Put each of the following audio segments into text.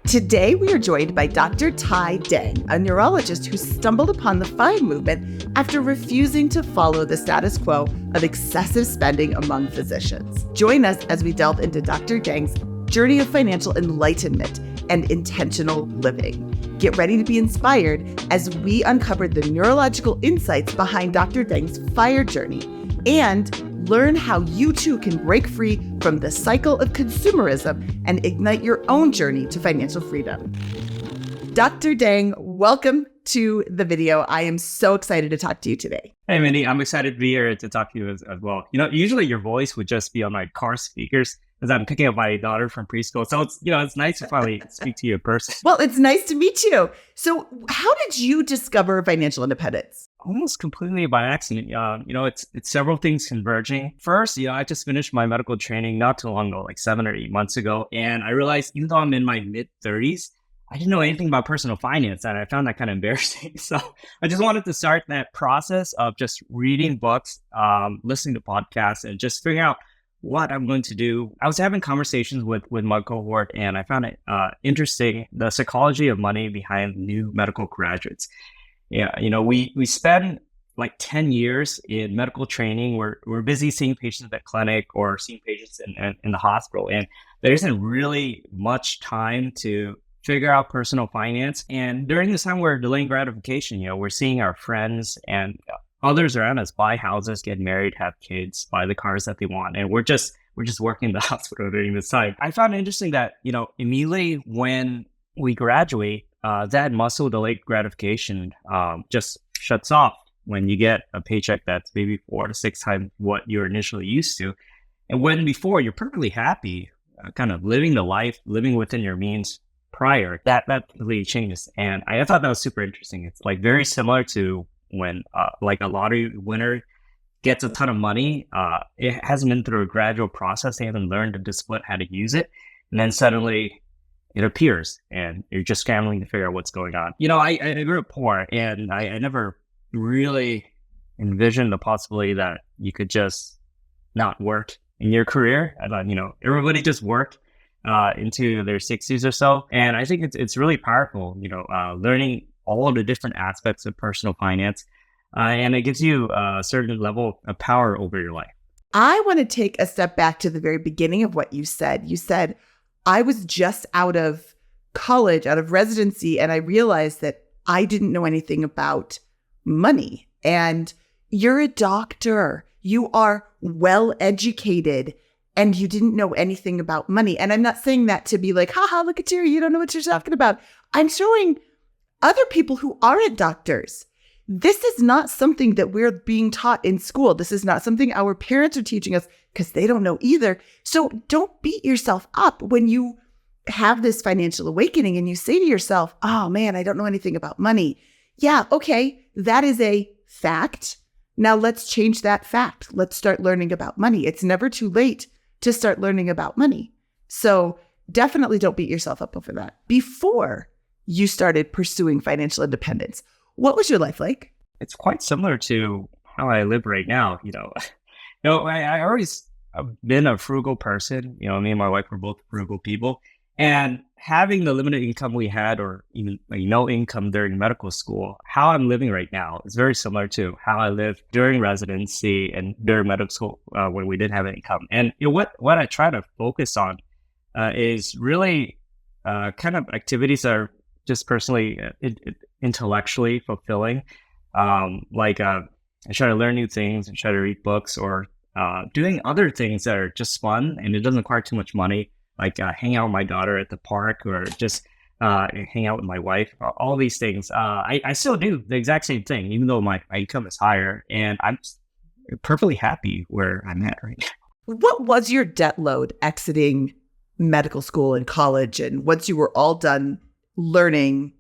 Today, we are joined by Dr. Tai Deng, a neurologist who stumbled upon the FIRE movement after refusing to follow the status quo of excessive spending among physicians. Join us as we delve into Dr. Deng's journey of financial enlightenment and intentional living. Get ready to be inspired as we uncover the neurological insights behind Dr. Deng's FIRE journey and learn how you too can break free from the cycle of consumerism and ignite your own journey to financial freedom. Dr. Deng, welcome to the video. I am so excited to talk to you today. Hey, Mindy, I'm excited to be here to talk to you as well. You know, usually your voice would just be on my car speakers as I'm picking up my daughter from preschool. So it's nice to finally speak to you in person. Well, it's nice to meet you. So how did you discover financial independence? Almost completely by accident. It's several things converging. First, I just finished my medical training not too long ago, like 7 or 8 months ago. And I realized even though I'm in my mid-30s, I didn't know anything about personal finance, and I found that kind of embarrassing. So I just wanted to start that process of just reading books, listening to podcasts, and just figuring out what I'm going to do. I was having conversations with my cohort, and I found it interesting, the psychology of money behind new medical graduates. Yeah, we spend like 10 years in medical training. We're busy seeing patients at clinic or seeing patients in the hospital, and there isn't really much time to figure out personal finance. And during this time, we're delaying gratification. We're seeing our friends and others around us buy houses, get married, have kids, buy the cars that they want, and we're just working in the hospital during this time. I found it interesting that immediately when we graduate, that muscle delayed gratification just shuts off when you get a paycheck that's maybe 4 to 6 times what you're initially used to. And when before you're perfectly happy, kind of living the life, living within your means prior, that really changes. And I thought that was super interesting. It's like very similar to when like a lottery winner gets a ton of money. It hasn't been through a gradual process. They haven't learned the discipline how to use it. And then suddenly it appears and you're just scrambling to figure out what's going on. I grew up poor, and I never really envisioned the possibility that you could just not work in your career. I thought, everybody just worked into their 60s or so. And I think it's really powerful, learning all of the different aspects of personal finance. And it gives you a certain level of power over your life. I want to take a step back to the very beginning of what you said. You said, I was just out of college, out of residency, and I realized that I didn't know anything about money. And you're a doctor. You are well educated, and you didn't know anything about money. And I'm not saying that to be like, haha, look at you don't know what you're talking about. I'm showing other people who aren't doctors. This is not something that we're being taught in school. This is not something our parents are teaching us because they don't know either. So don't beat yourself up when you have this financial awakening and you say to yourself, oh man, I don't know anything about money. Yeah, okay, that is a fact. Now let's change that fact. Let's start learning about money. It's never too late to start learning about money. So definitely don't beat yourself up over that. Before you started pursuing financial independence, what was your life like? It's quite similar to how I live right now. I always have been a frugal person. Me and my wife were both frugal people. And having the limited income we had, or even no income during medical school, how I'm living right now is very similar to how I lived during residency and during medical school when we didn't have an income. And what I try to focus on is really kind of activities that are just personally intellectually fulfilling. I try to learn new things and try to read books, or doing other things that are just fun and it doesn't require too much money, like hang out with my daughter at the park, or just hang out with my wife. All these things. I still do the exact same thing, even though my income is higher, and I'm perfectly happy where I'm at right now. What was your debt load exiting medical school and college? And once you were all done learning,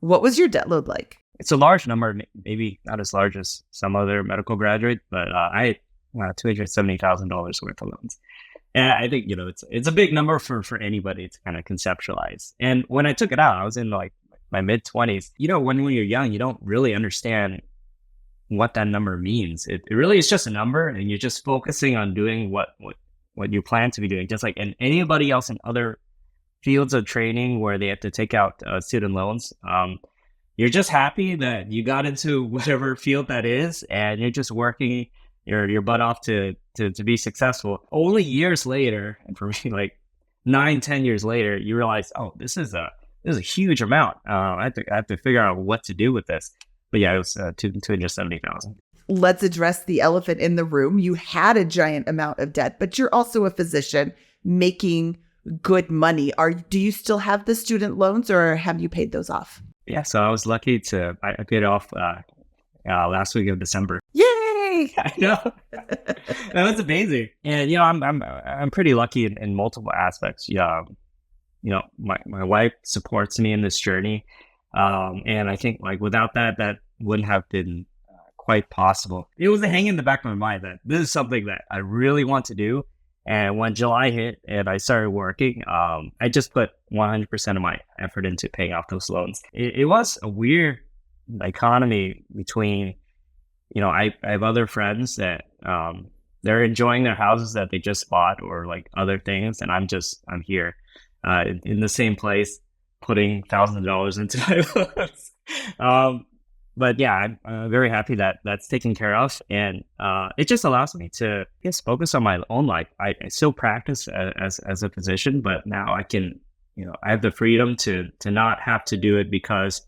what was your debt load like? It's a large number, maybe not as large as some other medical graduates, but I had $270,000 worth of loans. And I think, it's a big number for anybody to kind of conceptualize. And when I took it out, I was in like my mid-20s. When you're young, you don't really understand what that number means. It really is just a number, and you're just focusing on doing what you plan to be doing, just like anybody else in other fields of training where they have to take out student loans. You're just happy that you got into whatever field that is, and you're just working your butt off to be successful. Only years later, and for me, like 9, 10 years later, you realize, oh, this is a huge amount. I have to figure out what to do with this. But yeah, it was 270,000. Let's address the elephant in the room. You had a giant amount of debt, but you're also a physician making good money. Do you still have the student loans, or have you paid those off? Yeah, so I was lucky I paid it off last week of December. Yay! I know. That was amazing. And I'm pretty lucky in multiple aspects. Yeah, my wife supports me in this journey, and I think like without that wouldn't have been quite possible. It was a hang in the back of my mind that this is something that I really want to do. And when July hit and I started working, I just put 100% of my effort into paying off those loans. It was a weird dichotomy between, I have other friends that they're enjoying their houses that they just bought or like other things. And I'm here in the same place putting thousands of dollars into my loans. But yeah, I'm very happy that that's taken care of. And it just allows me to focus on my own life. I still practice as a physician, but now I can, I have the freedom to not have to do it because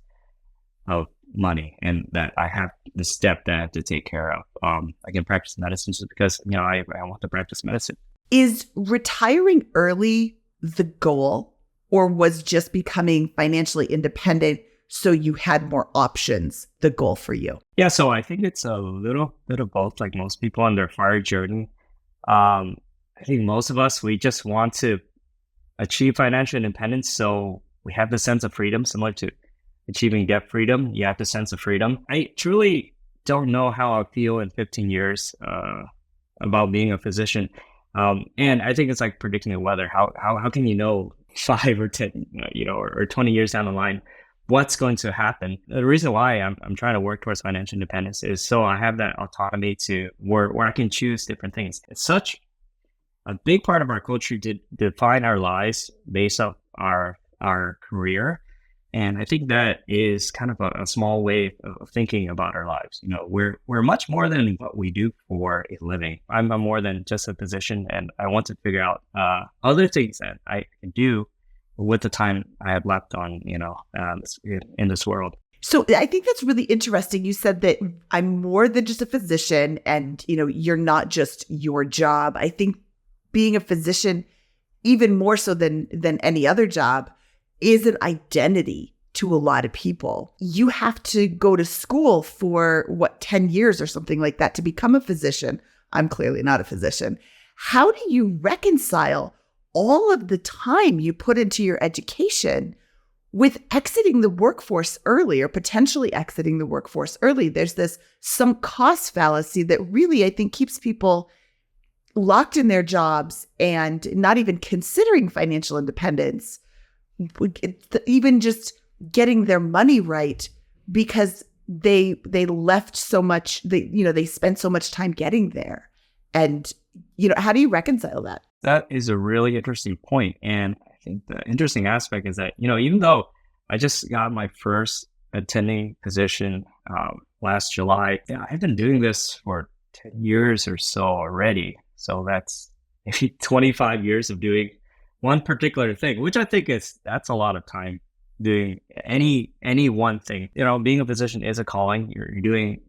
of money, and that I have the step that I have to take care of. I can practice medicine just because, I want to practice medicine. Is retiring early the goal, or was just becoming financially independent so you had more options the goal for you? Yeah, so I think it's a little bit of both, like most people on their FIRE journey. I think most of us, we just want to achieve financial independence. So we have the sense of freedom, similar to achieving debt freedom. You have the sense of freedom. I truly don't know how I'll feel in 15 years about being a physician. And I think it's like predicting the weather. How can you know 5 or 10, or 20 years down the line what's going to happen? The reason why I'm trying to work towards financial independence is so I have that autonomy to where I can choose different things. It's such a big part of our culture to define our lives based on our career. And I think that is kind of a small way of thinking about our lives. We're much more than what we do for a living. I'm more than just a physician, and I want to figure out other things that I can do with the time I have left on, in this world. So I think that's really interesting. You said that I'm more than just a physician, and, you're not just your job. I think being a physician, even more so than any other job, is an identity to a lot of people. You have to go to school for 10 years or something like that to become a physician. I'm clearly not a physician. How do you reconcile all of the time you put into your education with exiting the workforce early, or potentially exiting the workforce early? There's this sunk cost fallacy that really, I think, keeps people locked in their jobs and not even considering financial independence, even just getting their money right, because they left so much, they spent so much time getting there. And, how do you reconcile that? That is a really interesting point. And I think the interesting aspect is that, even though I just got my first attending position last July, I've been doing this for 10 years or so already. So that's maybe 25 years of doing one particular thing, which I think that's a lot of time doing any one thing. Being a physician is a calling. You're doing,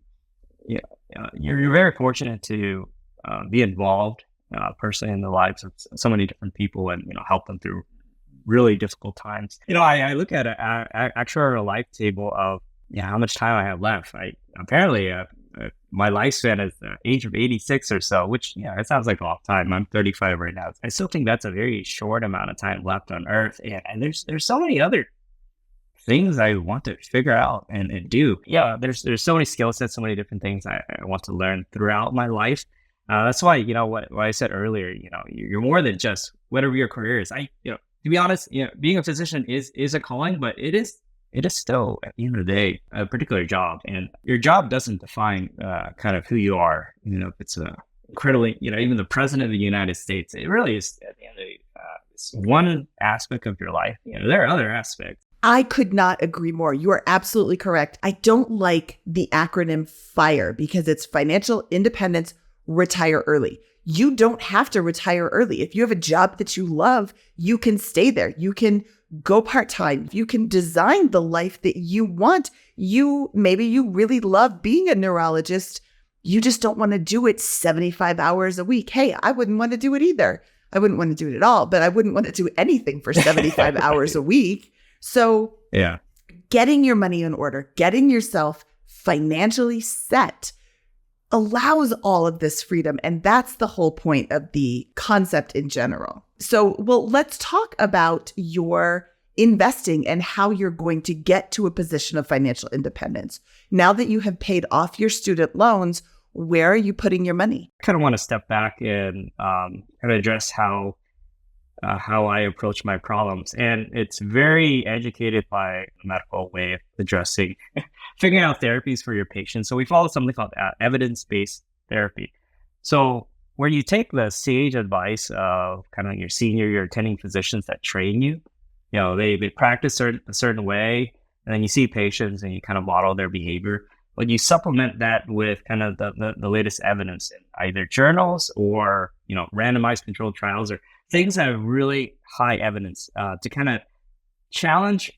you're very fortunate to be involved personally in the lives of so many different people, and help them through really difficult times. I look at an actuarial life table of how much time I have left. Apparently my lifespan is the age of 86 or so, which it sounds like a long time. I'm 35 right now. I still think that's a very short amount of time left on Earth, and there's so many other things I want to figure out and do. There's so many skill sets, so many different things I want to learn throughout my life. That's why, what I said earlier, you're more than just whatever your career is. To be honest, being a physician is a calling, but it is still, at the end of the day, a particular job. And your job doesn't define kind of who you are. If it's incredibly, even the president of the United States, it really is, at the end of the day, it's one aspect of your life. There are other aspects. I could not agree more. You are absolutely correct. I don't like the acronym FIRE because it's financial independence, retire early. You don't have to retire early. If you have a job that you love, you can stay there. You can go part-time. You can design the life that you want. Maybe you really love being a neurologist. You just don't want to do it 75 hours a week. Hey, I wouldn't want to do it either. I wouldn't want to do it at all, but I wouldn't want to do anything for 75 hours a week. So yeah, getting your money in order, getting yourself financially set allows all of this freedom. And that's the whole point of the concept in general. So, well, let's talk about your investing and how you're going to get to a position of financial independence. Now that you have paid off your student loans, where are you putting your money? I kind of want to step back and kind of address how I approach my problems. And it's very educated by a medical way of addressing, figuring out therapies for your patients. So we follow something called evidence-based therapy. So where you take the sage advice of kind of your attending physicians that train you, they practice a certain way, and then you see patients and you kind of model their behavior. But you supplement that with kind of the latest evidence in either journals or, randomized controlled trials or things that have really high evidence to kind of challenge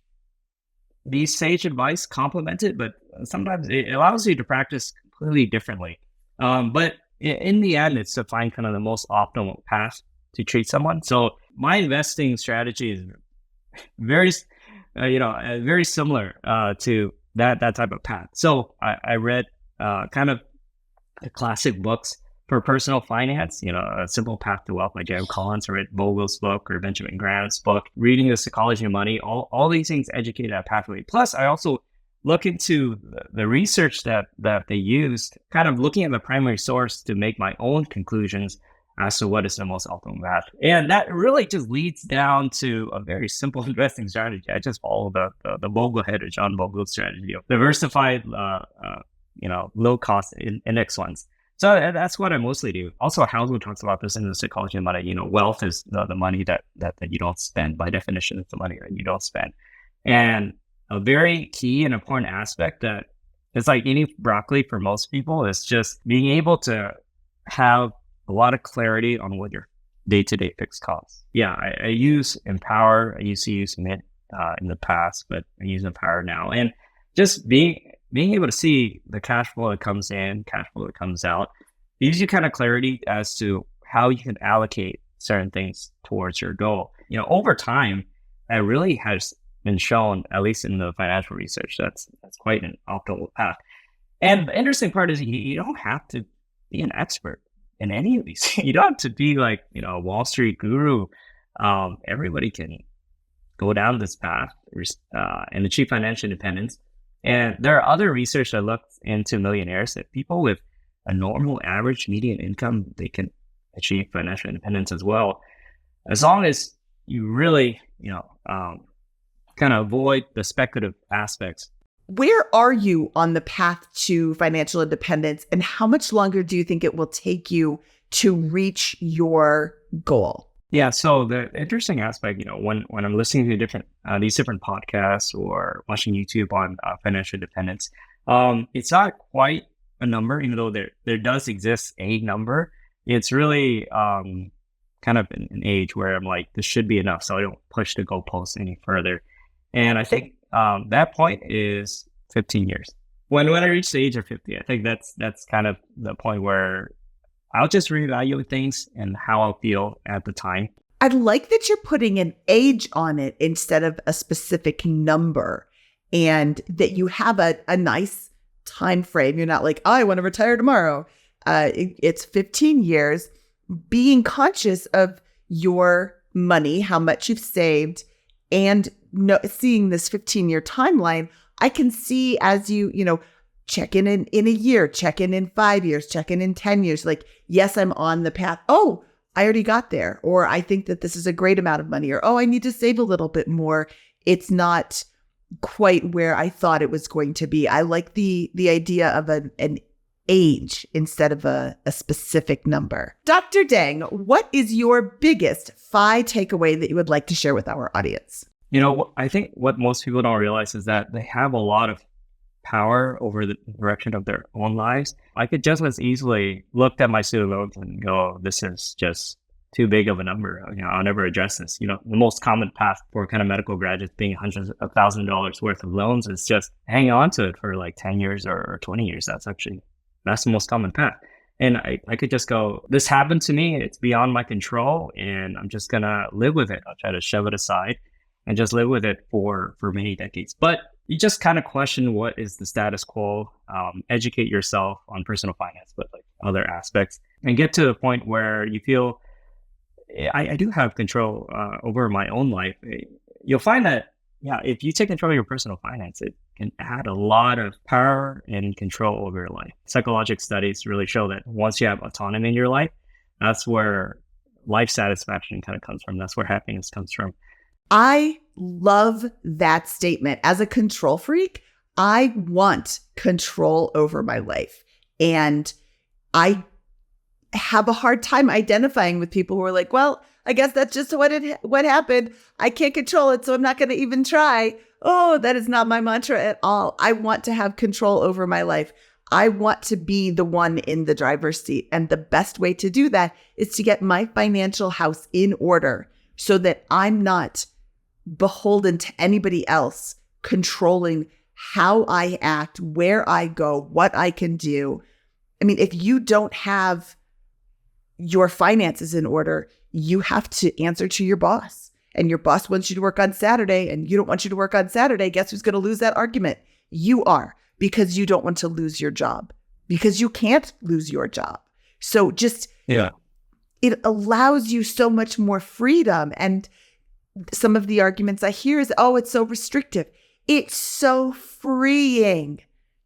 these sage advice, complement it, but sometimes it allows you to practice completely differently. But in the end, it's to find kind of the most optimal path to treat someone. So my investing strategy is very similar to that type of path. So I read kind of the classic books for personal finance, A Simple Path to Wealth by Jim Collins. I read Vogle's book or Benjamin Graham's book, reading The Psychology of Money, all these things educate that pathway. Plus, I also look into the research that they used, kind of looking at the primary source to make my own conclusions as to what is the most optimal path. And that really just leads down to a very simple investing strategy. I just follow the Boglehead or John Bogle strategy of diversified, low cost index funds. So that's what I mostly do. Also, Housel talks about this in The Psychology of Money. Wealth is the money that you don't spend. By definition, it's the money that you don't spend. And a very key and important aspect that it's like eating broccoli for most people is just being able to have a lot of clarity on what your day-to-day fixed costs. Yeah, I use Empower. I used to use Mint in the past, but I use Empower now. And just being able to see the cash flow that comes in, cash flow that comes out, gives you kind of clarity as to how you can allocate certain things towards your goal. Over time, that really has been shown, at least in the financial research, that's quite an optimal path. And the interesting part is you don't have to be an expert in any of these. You don't have to be like, a Wall Street guru. Everybody can go down this path and achieve financial independence. And there are other research that looked into millionaires that people with a normal average median income, they can achieve financial independence as well. As long as you really, kind of avoid the speculative aspects. Where are you on the path to financial independence, and how much longer do you think it will take you to reach your goal? Yeah, so the interesting aspect, when I'm listening to these different podcasts or watching YouTube on financial independence, it's not quite a number, even though there does exist a number. It's really kind of an age where I'm like, this should be enough, so I don't push the goalposts any further. And I think that point is 15 years. When I reach the age of 50, I think that's kind of the point where I'll just reevaluate things and how I'll feel at the time. I like that you're putting an age on it instead of a specific number, and that you have a nice time frame. You're not like, I want to retire tomorrow. It's 15 years, being conscious of your money, how much you've saved, and seeing this 15-year timeline. I can see as you check in a year, check in 5 years, check in 10 years, like, yes, I'm on the path. Oh, I already got there. Or I think that this is a great amount of money. Or, oh, I need to save a little bit more. It's not quite where I thought it was going to be. I like the idea of an age instead of a specific number. Dr. Dang, what is your biggest FI takeaway that you would like to share with our audience? I think what most people don't realize is that they have a lot of power over the direction of their own lives. I could just as easily look at my student loans and go, this is just too big of a number. I'll never address this. The most common path for kind of medical graduates being hundreds of $1,000 worth of loans is just hang on to it for like 10 years or 20 years. That's the most common path. And I could just go, this happened to me. It's beyond my control and I'm just going to live with it. I'll try to shove it aside and just live with it for many decades. But you just kind of question what is the status quo, educate yourself on personal finance, but like other aspects, and get to a point where you feel I do have control over my own life. You'll find that, if you take control of your personal finance, it can add a lot of power and control over your life. Psychological studies really show that once you have autonomy in your life, that's where life satisfaction kind of comes from. That's where happiness comes from. I love that statement. As a control freak, I want control over my life. And I have a hard time identifying with people who are like, well, I guess that's just what happened. I can't control it, so I'm not going to even try. Oh, that is not my mantra at all. I want to have control over my life. I want to be the one in the driver's seat. And the best way to do that is to get my financial house in order so that I'm not beholden to anybody else controlling how I act, where I go, what I can do. I mean, if you don't have your finances in order, you have to answer to your boss. And your boss wants you to work on Saturday and you don't want you to work on Saturday. Guess who's going to lose that argument? You are, because you don't want to lose your job, because you can't lose your job. So it allows you so much more freedom. And some of the arguments I hear is, oh, it's so restrictive. It's so freeing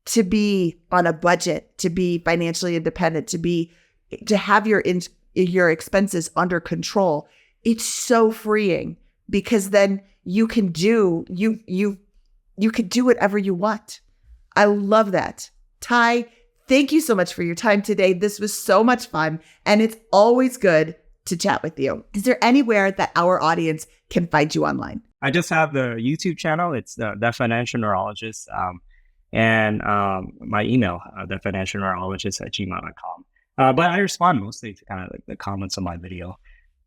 to be on a budget, to be financially independent, to have your expenses under control. It's so freeing because then you can do whatever you want. I love that. Ty, thank you so much for your time today. This was so much fun, and it's always good to chat with you. Is there anywhere that our audience can find you online? I just have the YouTube channel. It's the Financial Neurologist, and my email, thefinancialneurologist@gmail.com. But I respond mostly to kind of like the comments on my video.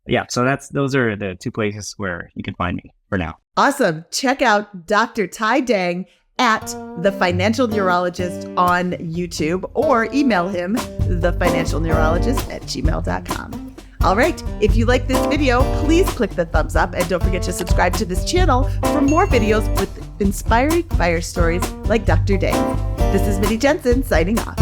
Yeah, so those are the two places where you can find me for now. Awesome. Check out Dr. Ty Dang at The Financial Neurologist on YouTube, or email him thefinancialneurologist@gmail.com. All right. If you like this video, please click the thumbs up and don't forget to subscribe to this channel for more videos with inspiring fire stories like Dr. Dang. This is Minnie Jensen signing off.